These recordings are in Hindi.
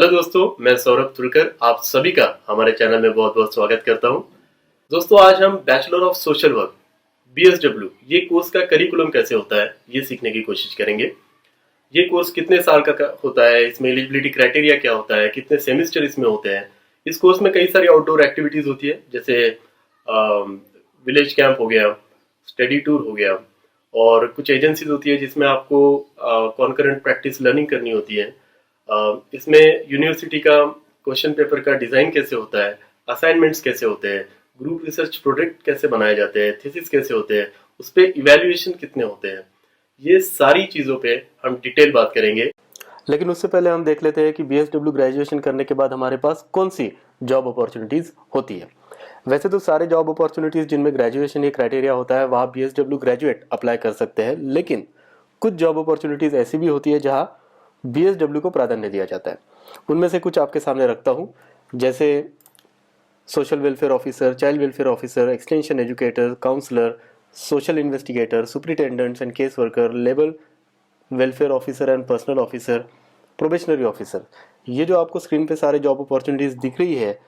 हेलो दोस्तों, मैं सौरभ तुलकर आप सभी का हमारे चैनल में बहुत बहुत स्वागत करता हूं। दोस्तों, आज हम bachelor of social work BSW ये कोर्स का करिकुलम कैसे होता है ये सीखने की कोशिश करेंगे। ये कोर्स कितने साल का होता है, इसमें एलिजिबिलिटी क्राइटेरिया क्या होता है, कितने सेमेस्टर इसमें होते हैं। इस कोर्स में कई सारी आउटडोर एक्टिविटीज होती है, जैसे विलेज कैंप हो गया, स्टडी टूर हो गया, और कुछ एजेंसीज होती है जिसमें आपको कॉन्करेंट प्रैक्टिस लर्निंग करनी होती है। इसमें यूनिवर्सिटी का क्वेश्चन पेपर का डिजाइन कैसे होता है, असाइनमेंट्स कैसे होते हैं, ग्रुप रिसर्च प्रोजेक्ट कैसे बनाए जाते हैं, थीसिस कैसे होते हैं, उस पर इवेल्युएशन कितने होते हैं, ये सारी चीज़ों पे हम डिटेल बात करेंगे। लेकिन उससे पहले हम देख लेते हैं कि BSW ग्रेजुएशन करने के बाद हमारे पास कौन सी जॉब अपॉर्चुनिटीज़ होती है। वैसे तो सारे जॉब अपॉर्चुनिटीज़ जिनमें ग्रेजुएशन ये क्राइटेरिया होता है वहाँ BSW ग्रेजुएट अप्लाई कर सकते हैं, लेकिन कुछ जॉब अपॉर्चुनिटीज़ ऐसी भी होती है जहाँ BSW को प्राधान्य दिया जाता है। उनमें से कुछ आपके सामने रखता हूँ, जैसे social welfare officer, child welfare officer, extension educator, counsellor, social investigator, superintendents and case worker, labour welfare officer and personnel officer, probationary officer. ये जो आपको स्क्रीन पे सारे जॉब अपॉर्चुनिटीज़ दिख रही है,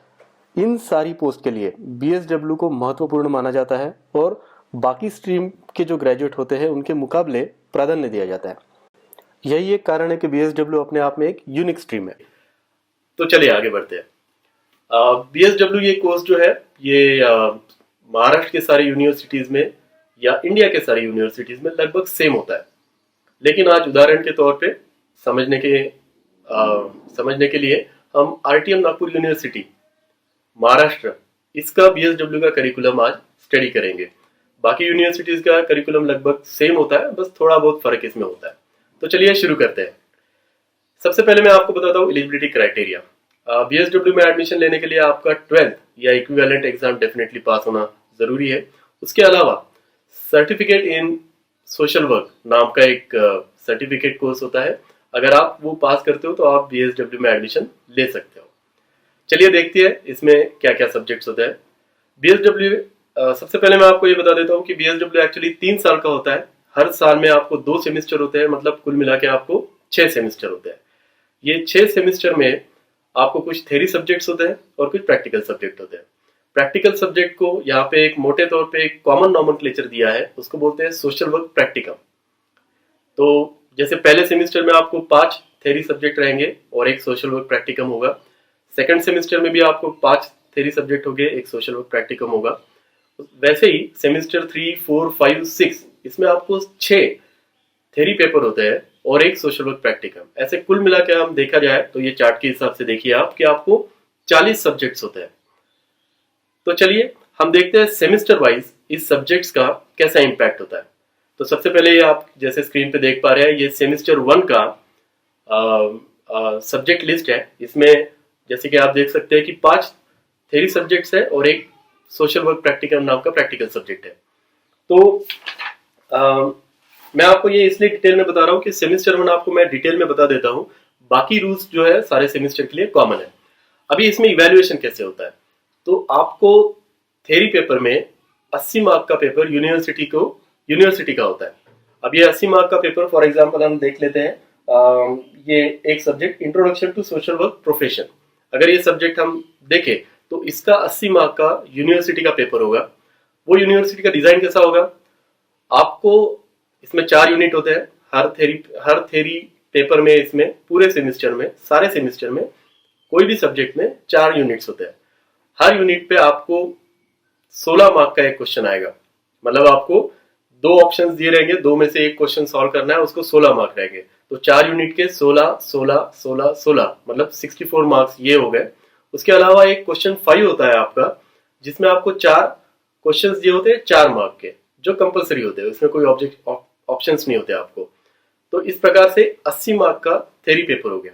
इन सारी पोस्ट के लिए BSW को महत्वपूर्ण माना जाता है और बाकी स्ट्रीम के जो ग्रेजुएट होते हैं उनके मुकाबले प्राधान्य दिया जाता है। यही एक कारण है कि BSW अपने आप में एक यूनिक स्ट्रीम है। तो चलिए आगे बढ़ते हैं। BSW ये कोर्स जो है ये महाराष्ट्र के सारी यूनिवर्सिटीज में या इंडिया के सारी यूनिवर्सिटीज में लगभग सेम होता है, लेकिन आज उदाहरण के तौर पे समझने के लिए हम RTM नागपुर यूनिवर्सिटी महाराष्ट्र इसका BSW का करिकुलम आज स्टडी करेंगे। बाकी यूनिवर्सिटीज का करिकुलम लगभग सेम होता है, बस थोड़ा बहुत फर्क इसमें होता है। तो चलिए शुरू करते हैं। सबसे पहले मैं आपको बताता हूँ एलिजिबिलिटी क्राइटेरिया। BSW में एडमिशन लेने के लिए आपका 12th या इक्विवेलेंट एग्जाम डेफिनेटली पास होना जरूरी है। उसके अलावा सर्टिफिकेट इन सोशल वर्क नाम का एक सर्टिफिकेट कोर्स होता है, अगर आप वो पास करते हो तो आप BSW में एडमिशन ले सकते हो। चलिए देखते हैं इसमें क्या क्या सब्जेक्ट्स होते हैं। BSW सबसे पहले मैं आपको ये बता देता हूँ कि BSW एक्चुअली 3 साल का होता है। हर साल में आपको 2 सेमेस्टर होते हैं, मतलब कुल मिला के आपको 6 सेमेस्टर होते हैं। ये 6 सेमेस्टर में आपको कुछ थ्योरी सब्जेक्ट्स होते हैं और कुछ प्रैक्टिकल सब्जेक्ट होते हैं। प्रैक्टिकल सब्जेक्ट को यहाँ पे एक मोटे तौर पे एक कॉमन नॉमेनक्लेचर दिया है, उसको बोलते हैं सोशल वर्क प्रैक्टिकम। तो जैसे पहले सेमेस्टर में आपको 5 थ्योरी सब्जेक्ट रहेंगे और एक सोशल वर्क प्रैक्टिकम होगा। सेकंड सेमेस्टर में भी आपको 5 थ्योरी सब्जेक्ट होंगे, एक सोशल वर्क प्रैक्टिकम होगा। वैसे ही सेमेस्टर 3, 4, 5, 6 इसमें आपको 6 थ्योरी पेपर होते हैं और एक सोशल वर्क प्रैक्टिकम। ऐसे कुल मिला के हम देखा जाए तो ये चार्ट के हिसाब से देखिए आप कि आपको 40 सब्जेक्ट्स होते हैं। तो चलिए हम देखते हैं सेमेस्टर वाइज इस सब्जेक्ट्स का कैसा इंपैक्ट होता है। तो सबसे पहले ये आप जैसे स्क्रीन पे देख पा रहे हैं, ये सेमेस्टर 1 का सब्जेक्ट लिस्ट है। इसमें जैसे कि आप देख सकते हैं कि 5 थ्योरी सब्जेक्ट्स है और एक सोशल वर्क प्रैक्टिकम नाम का प्रैक्टिकल सब्जेक्ट है। तो मैं आपको ये इसलिए डिटेल में बता रहा हूँ कि सेमेस्टर 1 आपको मैं डिटेल में बता देता हूँ, बाकी रूल्स जो है सारे सेमेस्टर के लिए कॉमन है। अभी इसमें इवैल्यूएशन कैसे होता है, तो आपको थ्योरी पेपर में 80 मार्क का पेपर यूनिवर्सिटी का होता है। अब ये 80 मार्क का पेपर फॉर एग्जांपल हम देख लेते हैं, ये एक subject introduction to social work profession, अगर ये सब्जेक्ट हम देखें तो इसका 80 मार्क का यूनिवर्सिटी का पेपर होगा। वो यूनिवर्सिटी का डिजाइन कैसा होगा, आपको इसमें 4 यूनिट होते हैं हर थ्योरी पेपर में। इसमें पूरे सेमेस्टर में, सारे सेमेस्टर में कोई भी सब्जेक्ट में 4 यूनिट्स होते हैं। हर यूनिट पे आपको 16 मार्क का एक क्वेश्चन आएगा, मतलब आपको 2 ऑप्शंस दिए रहेंगे, 2 में से एक क्वेश्चन सॉल्व करना है, उसको 16 मार्क रहेंगे। तो 4 यूनिट के 16, 16, 16, 16 मतलब 64 मार्क्स ये हो गए। उसके अलावा एक क्वेश्चन 5 होता है आपका, जिसमें आपको 4 क्वेश्चंस दिए होते हैं 4 मार्क के, जो कंपलसरी होते हैं, उसमें कोई ऑप्शंस नहीं होते आपको। तो इस प्रकार से 80 मार्क का थ्योरी पेपर हो गया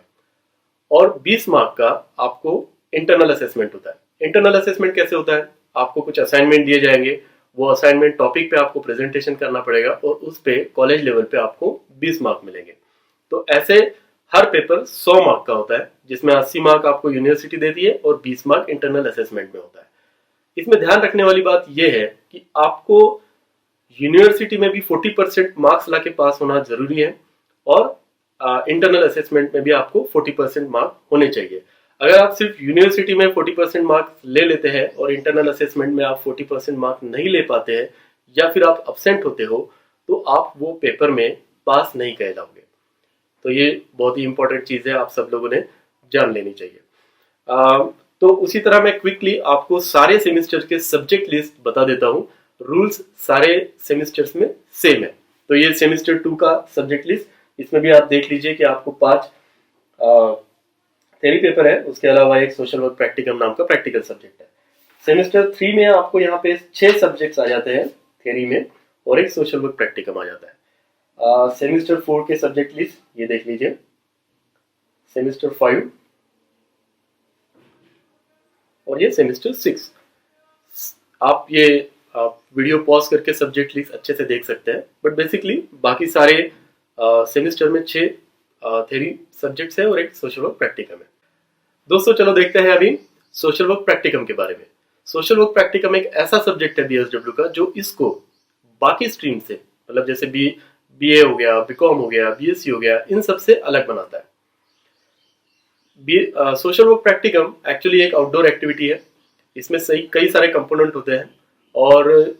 और 20 मार्क का आपको इंटरनल असेसमेंट होता है। इंटरनल असेसमेंट कैसे होता है, आपको कुछ असाइनमेंट दिए जाएंगे, वो असाइनमेंट टॉपिक पे आपको प्रेजेंटेशन करना पड़ेगा और उस पे कॉलेज लेवल पे आपको 20 मार्क मिलेंगे। तो ऐसे हर पेपर 100 मार्क का होता है, जिसमें 80 मार्क आपको यूनिवर्सिटी देती है और 20 मार्क इंटरनल असेसमेंट में होता है। इसमें ध्यान रखने वाली बात यह है कि आपको यूनिवर्सिटी में भी 40% मार्क्स लाके पास होना जरूरी है और इंटरनल असेसमेंट में भी आपको 40% मार्क होने चाहिए। अगर आप सिर्फ यूनिवर्सिटी में 40% मार्क ले लेते हैं और इंटरनल असेसमेंट में आप 40% मार्क नहीं ले पाते हैं या फिर आप अब्सेंट होते हो तो आप वो पेपर में पास नहीं कहलाओगे। तो ये बहुत ही इंपॉर्टेंट चीज है, आप सब लोगों ने जान लेनी चाहिए। तो उसी तरह मैं क्विकली आपको सारे सेमेस्टर के सब्जेक्ट लिस्ट बता देता हूँ। रूल्स सारे सेमेस्टर्स में सेम है। तो ये सेमेस्टर 2 का सब्जेक्ट लिस्ट, इसमें भी आप देख लीजिए कि आपको 5 थ्योरी पेपर है, उसके अलावा एक सोशल वर्क प्रैक्टिकम नाम का प्रैक्टिकल सब्जेक्ट है। सेमेस्टर 3 में आपको यहाँ पे 6 सब्जेक्ट्स आ जाते हैं थ्योरी में और एक सोशल वर्क प्रैक्टिकम आ जाता है। सेमेस्टर 4 के सब्जेक्ट लिस्ट ये देख लीजिए। सेमेस्टर 5 और ये सेमेस्टर 6। आप वीडियो पॉज करके सब्जेक्ट लिस्ट अच्छे से देख सकते हैं, बट बेसिकली बाकी सारे सेमेस्टर में 6 थ्योरी सब्जेक्ट्स है और एक सोशल वर्क प्रैक्टिकम है। दोस्तों चलो देखते हैं अभी सोशल वर्क प्रैक्टिकम के बारे में। सोशल वर्क प्रैक्टिकम एक ऐसा सब्जेक्ट है बीएसडब्ल्यू का जो इसको बाकी स्ट्रीम से, मतलब जैसे बीए हो गया, बीकॉम हो गया, बीएससी हो गया, इन सब से अलग बनाता है। सोशल वर्क प्रैक्टिकम एक्चुअली एक आउटडोर एक्टिविटी है। इसमें कई सारे कंपोनेंट होते हैं और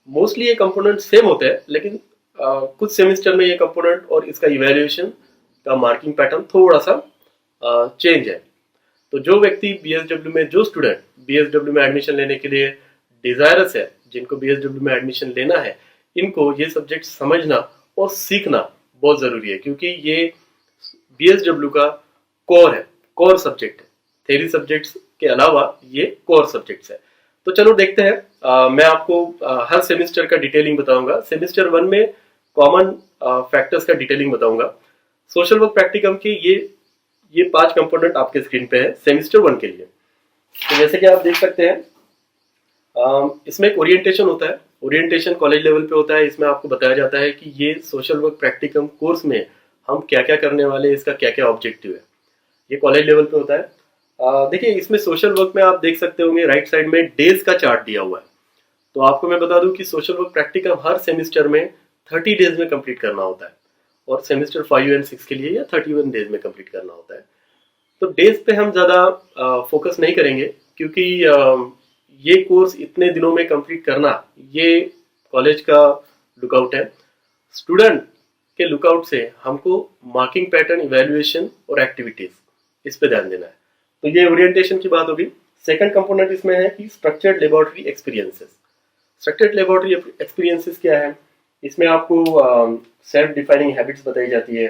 मोस्टली ये कंपोनेंट सेम होते हैं, लेकिन कुछ सेमेस्टर में ये कंपोनेंट और इसका इवैल्यूएशन का मार्किंग पैटर्न थोड़ा सा चेंज है। तो जो व्यक्ति बीएसडब्ल्यू में, जो स्टूडेंट बीएसडब्ल्यू में एडमिशन लेने के लिए डिजायरस है, जिनको बीएसडब्ल्यू में एडमिशन लेना है, इनको ये सब्जेक्ट समझना और सीखना बहुत जरूरी है, क्योंकि ये बीएसडब्ल्यू का कोर है, कोर सब्जेक्ट है। थ्योरी सब्जेक्ट्स के अलावा ये कोर सब्जेक्ट्स है। तो चलो देखते हैं। मैं आपको हर सेमेस्टर का डिटेलिंग बताऊंगा। सेमेस्टर 1 में कॉमन फैक्टर्स का डिटेलिंग बताऊंगा। सोशल वर्क प्रैक्टिकम के ये 5 कंपोनेंट आपके स्क्रीन पे है सेमेस्टर 1 के लिए। तो जैसे कि आप देख सकते हैं, इसमें एक ओरिएंटेशन होता है। ओरिएंटेशन कॉलेज लेवल पे होता है। इसमें आपको बताया जाता है कि ये सोशल वर्क प्रैक्टिकम कोर्स में हम क्या क्या करने वाले हैं, इसका क्या क्या ऑब्जेक्टिव है। ये कॉलेज लेवल पे होता है। देखिए इसमें सोशल वर्क में आप देख सकते होंगे राइट साइड में डेज का चार्ट दिया हुआ है। तो आपको मैं बता दूं कि सोशल वर्क प्रैक्टिकम हर सेमेस्टर में 30 डेज में कंप्लीट करना होता है और सेमेस्टर 5 एंड 6 के लिए या 31 डेज में कंप्लीट करना होता है। तो डेज पे हम ज़्यादा फोकस नहीं करेंगे, क्योंकि ये कोर्स इतने दिनों में कंप्लीट करना ये कॉलेज का लुकआउट है। स्टूडेंट के लुकआउट से हमको मार्किंग पैटर्न, इवैल्यूएशन और एक्टिविटीज, इस पे ध्यान देना है। तो ये ओरिएंटेशन की बात होगी। सेकंड कंपोनेंट इसमें है कि structured laboratory experiences. Structured laboratory experiences क्या है? इसमें आपको सेल्फ डिफाइनिंग हैबिट्स बताई जाती है,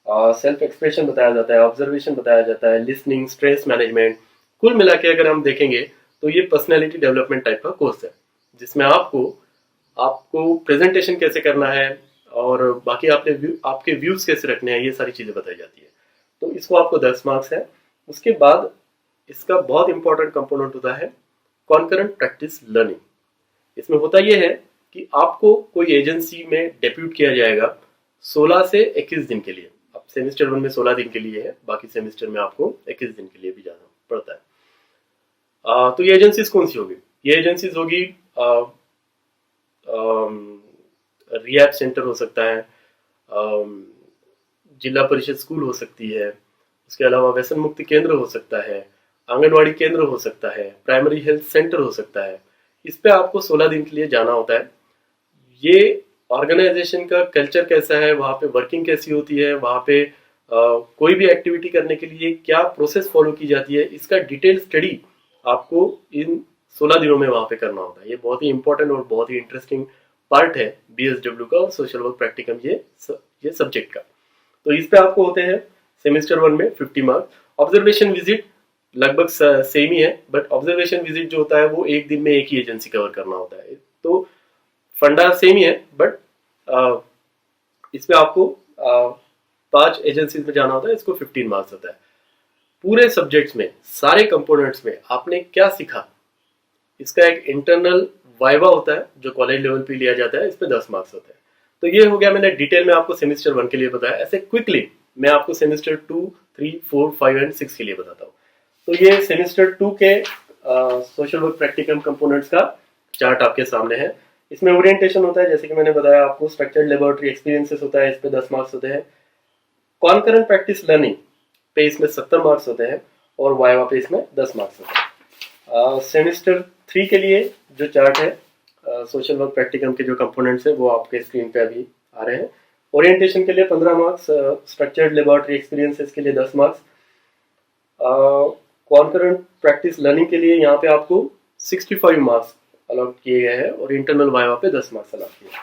सेल्फ एक्सप्रेशन बताया जाता है, ऑब्जर्वेशन बताया जाता है, लिसनिंग, स्ट्रेस मैनेजमेंट। कुल मिला के अगर हम देखेंगे तो ये पर्सनैलिटी डेवलपमेंट टाइप का कोर्स है, जिसमें आपको प्रेजेंटेशन कैसे करना है और बाकी आपके व्यूज कैसे रखने हैं, ये सारी चीजें बताई जाती है। तो इसको आपको 10 मार्क्स है। उसके बाद इसका बहुत इंपॉर्टेंट कंपोनेंट होता है कॉन्करेंट प्रैक्टिस लर्निंग। इसमें होता यह है कि आपको कोई एजेंसी में डेप्यूट किया जाएगा 16 से 21 दिन के लिए। अब सेमेस्टर 1 में 16 दिन के लिए है, बाकी सेमेस्टर में आपको 21 दिन के लिए भी जाना पड़ता है। तो ये एजेंसीज कौन सी होगी? ये एजेंसीज होगी रिहैब सेंटर हो सकता है, जिला परिषद स्कूल हो सकती है, उसके अलावा व्यसन मुक्ति केंद्र हो सकता है, आंगनवाड़ी केंद्र हो सकता है, प्राइमरी हेल्थ सेंटर हो सकता है। इस पे आपको 16 दिन के लिए जाना होता है। ये ऑर्गेनाइजेशन का कल्चर कैसा है, वहाँ पे वर्किंग कैसी होती है, वहाँ पे कोई भी एक्टिविटी करने के लिए क्या प्रोसेस फॉलो की जाती है, इसका डिटेल स्टडी आपको इन 16 दिनों में वहाँ पे करना होता है। ये बहुत ही इंपॉर्टेंट और बहुत ही इंटरेस्टिंग पार्ट है बीएसडब्ल्यू का और सोशल वर्क प्रैक्टिकम ये सब्जेक्ट का। तो इस पे आपको होते हैं सेमेस्टर 1 में 50 मार्क्स। ऑब्जर्वेशन विजिट लगभग सेम ही है, बट ऑब्जर्वेशन विजिट जो होता है वो एक दिन में एक ही एजेंसी कवर करना होता है। तो फंडा सेम ही है, बट इसमें आपको 5 एजेंसीज में जाना होता है। इसको 15 मार्क्स होता है। पूरे सब्जेक्ट्स में, सारे कंपोनेंट्स में आपने क्या सीखा, इसका एक इंटरनल वाइवा होता है जो कॉलेज लेवल पे लिया जाता है। इस पे 10 मार्क्स होते हैं। तो ये हो गया, मैंने डिटेल में आपको सेमेस्टर 1 के लिए बताया। ऐसे क्विकली मैं आपको सेमेस्टर 2, 3, 4, 5 एंड 6 के लिए बताता हूँ। तो ये सेमेस्टर 2 के सोशल वर्क प्रैक्टिकम कंपोनेंट्स का चार्ट आपके सामने है। इसमें ओरिएंटेशन होता है, जैसे कि मैंने बताया आपको। स्ट्रक्चर्ड लेबोरेटरी एक्सपीरियंसेस होता है, इस पे 10 मार्क्स होते हैं। कॉन्करेंट प्रैक्टिस लर्निंग पे इसमें 70 मार्क्स होते हैं और वाइवा पे इसमें 10 मार्क्स होते हैं। सेमेस्टर 3 के लिए जो चार्ट है सोशल वर्क प्रैक्टिकम के जो कंपोनेंट्स है वो आपके स्क्रीन पे अभी आ रहे हैं। ओरिएंटेशन के लिए 15 मार्क्स, स्ट्रक्चर्ड लेबोरेटरी एक्सपीरियंसेस के लिए 10 मार्क्स, कॉन्करेंट प्रैक्टिस लर्निंग के लिए यहाँ पे आपको 65 मार्क्स अलॉट किए गए हैं और इंटरनल वाइवा पे 10 मार्क्स अलॉट किए हैं।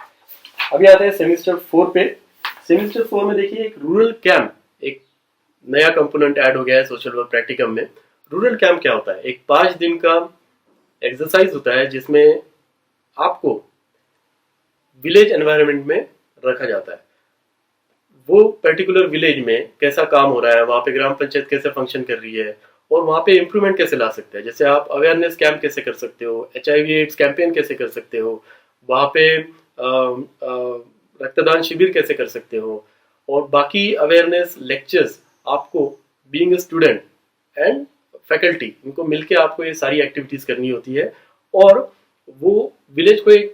अभी आते हैं सेमेस्टर 4 पे। सेमेस्टर 4 में देखिए एक रूरल कैंप, एक नया कंपोनेंट ऐड हो गया है सोशल वर्क प्रैक्टिकम में। रूरल कैंप क्या होता है? एक 5 दिन का एक्सरसाइज होता है जिसमें आपको विलेज एनवायरनमेंट में रखा जाता है। वो पर्टिकुलर विलेज में कैसा काम हो रहा है, वहाँ पे ग्राम पंचायत कैसे फंक्शन कर रही है और वहाँ पे इम्प्रूवमेंट कैसे ला सकते हैं। जैसे आप अवेयरनेस कैंप कैसे कर सकते हो, HIV एड्स कैंपेन कैसे कर सकते हो, वहाँ पे रक्तदान शिविर कैसे कर सकते हो और बाकी अवेयरनेस लेक्चर्स आपको being a student and faculty इनको मिलके आपको ये सारी एक्टिविटीज करनी होती है। और वो विलेज को एक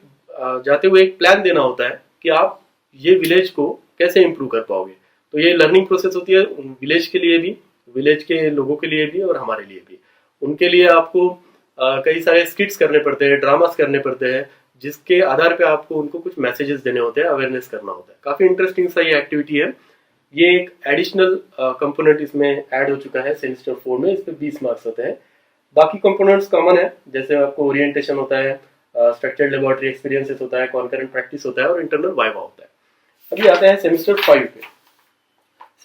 जाते हुए एक प्लान देना होता है कि आप ये विलेज को कैसे इम्प्रूव कर पाओगे। तो ये लर्निंग प्रोसेस होती है विलेज के लिए भी, विलेज के लोगों के लिए भी और हमारे लिए भी। उनके लिए आपको कई सारे स्किट्स करने पड़ते हैं, ड्रामास करने पड़ते हैं, जिसके आधार पे आपको उनको कुछ मैसेजेस देने होते हैं, अवेयरनेस करना होता है। काफी इंटरेस्टिंग सा ये एक्टिविटी है। ये एक एडिशनल कंपोनेंट इसमें ऐड हो चुका है सेमेस्टर 4 में। इस पे 20 मार्क्स होते हैं। बाकी कंपोनेंट्स कॉमन है, जैसे आपको ओरिएंटेशन होता है, स्ट्रक्चर्ड लेबोरेटरी एक्सपीरियंसेस होता है, कॉन्करेंट प्रैक्टिस होता है और इंटरनल वाइवा होता है। अभी आते हैं सेमेस्टर 5 पे।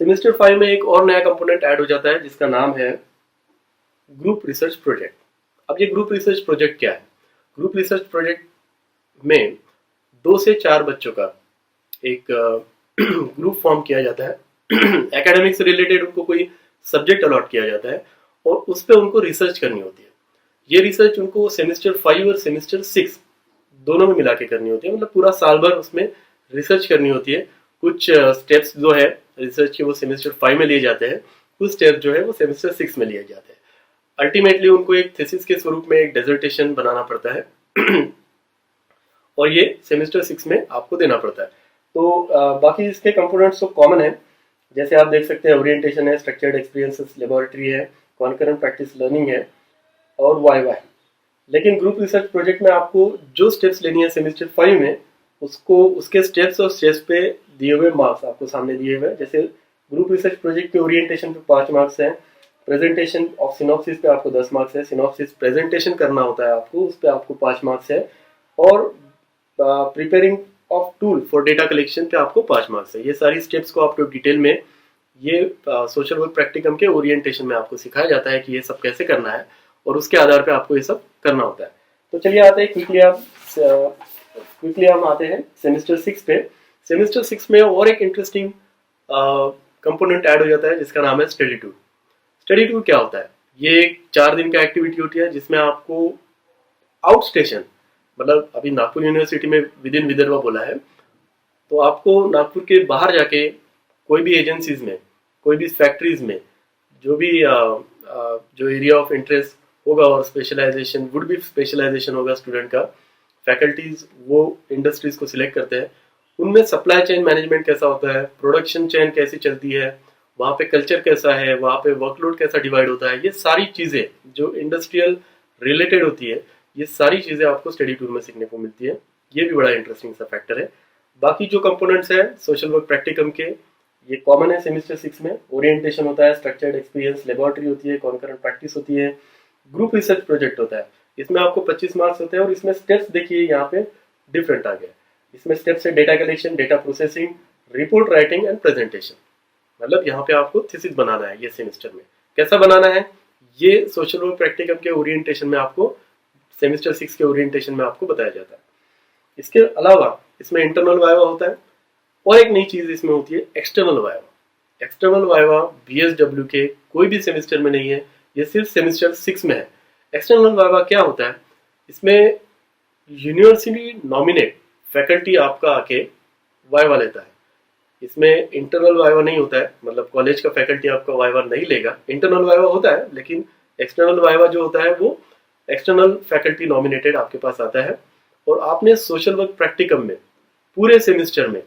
सेमेस्टर 5 में एक और नया कंपोनेंट ऐड हो जाता है जिसका नाम है ग्रुप रिसर्च प्रोजेक्ट। अब ये ग्रुप रिसर्च प्रोजेक्ट क्या है? ग्रुप रिसर्च प्रोजेक्ट में 2 से 4 बच्चों का एक ग्रुप फॉर्म किया जाता है। एकेडमिक से रिलेटेड उनको कोई सब्जेक्ट अलॉट किया जाता है और उस पर उनको रिसर्च करनी होती है। ये रिसर्च उनको सेमेस्टर 5 और सेमेस्टर 6 दोनों में मिला के करनी होती है। मतलब पूरा साल भर उसमें रिसर्च करनी होती है। कुछ स्टेप्स जो है रिसर्च के वो सेमेस्टर 5 में लिए जाते हैं, कुछ स्टेप्स जो है वो सेमेस्टर 6 में लिए जाते हैं। अल्टीमेटली उनको एक थीसिस के स्वरूप में एक डेजर्टेशन बनाना पड़ता है और ये सेमेस्टर 6 में आपको देना पड़ता है। तो बाकी इसके कंपोनेंट्स तो कॉमन है, जैसे आप देख सकते हैं ओरिएंटेशन है, स्ट्रक्चर्ड एक्सपीरियंसेस लेबोरेटरी है, कॉन्करेंट प्रैक्टिस लर्निंग है और वाइवा है। लेकिन ग्रुप रिसर्च प्रोजेक्ट में आपको जो स्टेप्स लेनी है सेमेस्टर 5 में, उसको उसके स्टेप्स और स्टेप्स पे दिए हुए मार्क्स आपको सामने दिए हुए हैं। जैसे ग्रुप रिसर्च प्रोजेक्ट के ओरिएंटेशन पे 5 मार्क्स हैं, प्रेजेंटेशन ऑफ सिनॉप्सिस पे आपको 10 मार्क्स है, सिनॉप्सिस प्रेजेंटेशन करना होता है आपको, उस पे आपको 5 मार्क्स है और preparing of tool for data collection पे आपको 5 मार्क्स है। ये सारी स्टेप्स को आपको डिटेल में ये सोशल वर्क प्रैक्टिकम के ओरिएंटेशन में आपको सिखाया जाता है कि ये सब कैसे करना है और उसके आधार पे आपको ये सब करना होता है। तो चलिए आते हैं क्विकली हम आते हैं सेमेस्टर 6 पे। सेमेस्टर 6 में और एक इंटरेस्टिंग कंपोनेंट ऐड हो जाता है जिसका नाम है स्टडी टूर। स्टडी टूर क्या होता है? ये एक 4 दिन का एक्टिविटी होती है जिसमें आपको आउट स्टेशन, मतलब अभी नागपुर यूनिवर्सिटी में विद इन विदर्भा बोला है, तो आपको नागपुर के बाहर जाके कोई भी एजेंसीज में, कोई भी फैक्ट्रीज में, जो भी जो एरिया ऑफ इंटरेस्ट होगा और स्पेशलाइजेशन वुड बी स्पेशलाइजेशन होगा स्टूडेंट का, फैकल्टीज वो इंडस्ट्रीज को सिलेक्ट करते हैं। उनमें सप्लाई चेन मैनेजमेंट कैसा होता है, प्रोडक्शन चेन कैसी चलती है, वहाँ पे कल्चर कैसा है, वहाँ पे वर्कलोड कैसा डिवाइड होता है, ये सारी चीजें जो इंडस्ट्रियल रिलेटेड होती है, ये सारी चीजें आपको स्टडी टूर में सीखने को मिलती है। ये भी बड़ा इंटरेस्टिंग सा फैक्टर है। बाकी जो कंपोनेंट्स है सोशल वर्क प्रैक्टिकम के, ये कॉमन है सेमेस्टर 6 में। ओरिएंटेशन होता है, स्ट्रक्चर्ड एक्सपीरियंस लेबोरेटरी होती है, कॉन्करेंट प्रैक्टिस होती है, ग्रुप रिसर्च प्रोजेक्ट होता है। इसमें आपको 25 मार्क्स होते हैं और इसमें स्टेप्स देखिए यहाँ पे डिफरेंट आ गया। इसमें स्टेप्स है data collection, data processing, report writing and presentation. मतलब यहाँ पे आपको थीसिस बनाना है ये सेमेस्टर में। कैसा बनाना है ये सोशल वर्क प्रैक्टिकम के ओरिएंटेशन में आपको, सेमेस्टर 6 के ओरिएंटेशन में आपको बताया जाता है। इसके अलावा इसमें इंटरनल वाइवा होता है और एक नई चीज इसमें होती है external viva. External viva BSW के कोई भी सेमेस्टर में नहीं है, ये सिर्फ सेमेस्टर 6 में है। एक्सटर्नल वाइवा क्या होता है? इसमें यूनिवर्सिटी नॉमिनेट फैकल्टी आपका आके वाइवा लेता है। इसमें इंटरनल वाइवा नहीं होता है, मतलब कॉलेज का फैकल्टी आपका वाइवा नहीं लेगा। इंटरनल वाइवा होता है लेकिन एक्सटर्नल वाइवा जो होता है वो एक्सटर्नल फैकल्टी नॉमिनेटेड आपके पास आता है और आपने सोशल वर्क प्रैक्टिकम में पूरे सेमेस्टर में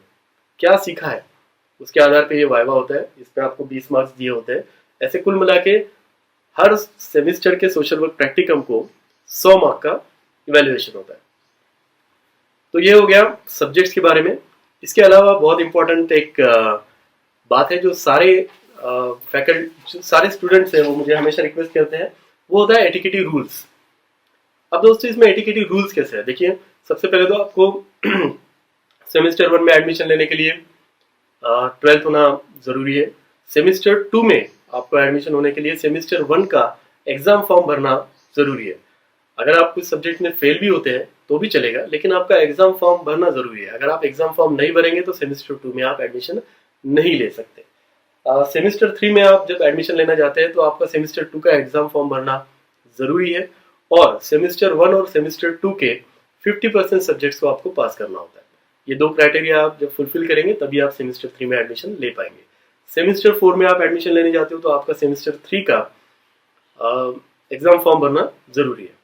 क्या सीखा है उसके आधार पे ये वाइवा होता है, इसमें आपको 20 मार्क्स दिए होते हैं। ऐसे कुल मिला के हर सेमिस्टर के सोशल वर्क प्रैक्टिकम को 100 मार्क का इवेल्युएशन होता है। तो ये हो गया सब्जेक्ट्स के बारे में। इसके अलावा बहुत इंपॉर्टेंट एक बात है जो सारे फैकल्टी, सारे स्टूडेंट्स हैं वो मुझे हमेशा रिक्वेस्ट करते हैं, वो होता है एटिकेटी रूल्स। अब दोस्तों इसमें एटिकेटी रूल्स कैसे है, देखिए सबसे पहले तो आपको सेमेस्टर 1 में एडमिशन लेने के लिए 12th होना जरूरी है। सेमेस्टर 2 में आपको एडमिशन होने के लिए सेमेस्टर 1 का एग्जाम फॉर्म भरना जरूरी है। अगर आप कुछ सब्जेक्ट में फेल भी होते हैं तो भी चलेगा, लेकिन आपका एग्जाम फॉर्म भरना जरूरी है। अगर आप एग्जाम फॉर्म नहीं भरेंगे तो सेमेस्टर 2 में आप एडमिशन नहीं ले सकते। सेमेस्टर 3 में आप जब एडमिशन लेना जाते हैं तो आपका सेमेस्टर 2 का एग्जाम फॉर्म भरना जरूरी है, और सेमेस्टर 1 और सेमेस्टर 2 के 50% सब्जेक्ट्स को आपको पास करना होता है। ये दो क्राइटेरिया आप जब फुलफिल करेंगे तभी आप सेमेस्टर 3 में एडमिशन ले पाएंगे। सेमेस्टर 4 में आप एडमिशन लेने जाते हो तो आपका सेमेस्टर 3 का एग्जाम फॉर्म भरना जरूरी है।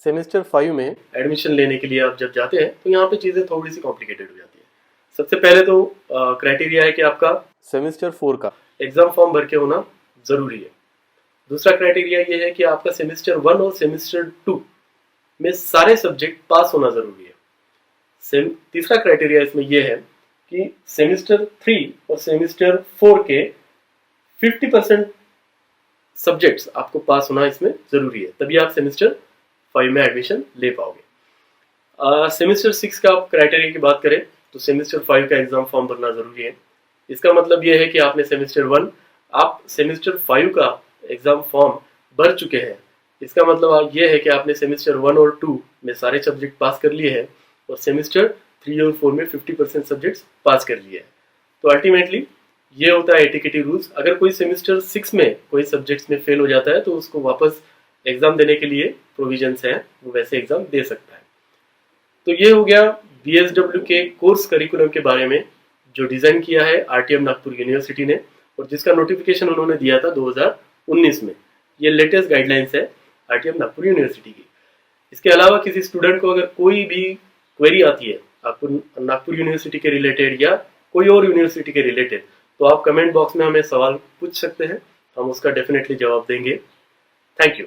सेमेस्टर 5 में एडमिशन लेने के लिए आप जब जाते हैं तो यहाँ पे चीजें थोड़ी सी कॉम्प्लिकेटेड हो जाती है। सबसे पहले तो क्राइटेरिया है कि आपका सेमेस्टर 4 का एग्जाम फॉर्म भर के होना जरूरी है। दूसरा क्राइटेरिया ये है कि आपका सेमेस्टर 1 और सेमेस्टर 2 में सारे सब्जेक्ट पास होना जरूरी है। तीसरा क्राइटेरिया इसमें यह है कि सेमेस्टर 3 और सेमेस्टर 4 के 50% सब्जेक्ट्स आपको पास होना इसमें जरूरी है, तभी आप सेमेस्टर 5 में एडमिशन ले पाओगे। सेमेस्टर 6 का क्राइटेरिया की बात करें तो सेमेस्टर 5 का एग्जाम फॉर्म भरना जरूरी है। इसका मतलब यह है कि आपने सेमेस्टर 1, आप सेमेस्टर 5 का एग्जाम फॉर्म भर चुके हैं। इसका मतलब ये है कि आपने सेमेस्टर 1 और 2 में सारे सब्जेक्ट पास कर लिए हैं और सेमेस्टर 3 और 4 में 50% सब्जेक्ट्स पास कर लिए हैं। तो अल्टीमेटली ये होता है एटिकेटी रूल्स। अगर कोई सेमेस्टर 6 में कोई सब्जेक्ट्स में फेल हो जाता है तो उसको वापस एग्जाम देने के लिए प्रोविजंस हैं, वो वैसे एग्जाम दे सकता है। तो ये हो गया BSW के कोर्स करिकुलम के बारे में जो डिजाइन किया है RTM नागपुर यूनिवर्सिटी ने, और जिसका नोटिफिकेशन उन्होंने दिया था 2019 में। ये लेटेस्ट गाइडलाइंस है RTM नागपुर यूनिवर्सिटी की। इसके अलावा किसी स्टूडेंट को अगर कोई भी क्वेरी आती है आपको नागपुर यूनिवर्सिटी के रिलेटेड या कोई और यूनिवर्सिटी के रिलेटेड, तो आप कमेंट बॉक्स में हमें सवाल पूछ सकते हैं, हम उसका डेफिनेटली जवाब देंगे। Thank you.